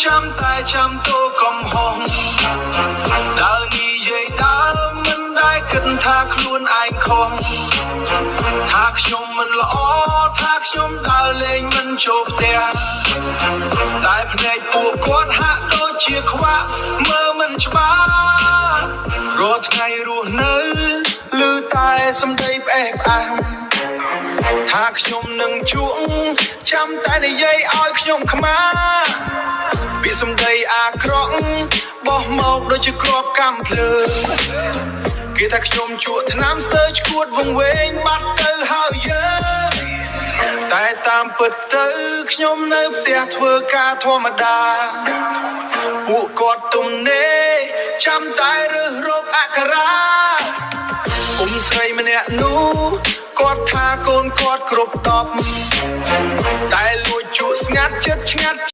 ចាំតែចាំតូកំហុសដើរនិយាយដើរមិនដែលគិតថាខ្លួនឯងខុសថាខ្ញុំមិនល្អថាខ្ញុំដើរលេងមិនចូលផ្ទះតែភ្នែកពួកគាត់ហាក់ដូចជាខ្វាក់មើលមិនច្បាស់រាល់ថ្ងៃរស់នៅឮតែសម្ដីផ្អេសផ្អាសថាខ្ញុំនឹងជក់ចាំតែនិយាយឲ្យខ្ញុំខ្មាស់ពីសម្ដីអាក្រក់បោះមកដូចជាគ្រាប់កាំភ្លើងគេថាខ្ញុំជក់ថ្នាំស្ទើរឈួតវង្វេងបាត់ទៅហើយយើងតែតាមពិតទៅខ្ញុំនៅផ្ទះធ្វើការធម្មតាពួកគាត់ទំនេរចាំតែរើសរោគអក្ខរាស្រីម្នាក់នោះគាត់ថាកូនគាត់គ្រប់10តែលួចជក់ស្ងាត់ចិត្តឆ្ងាត់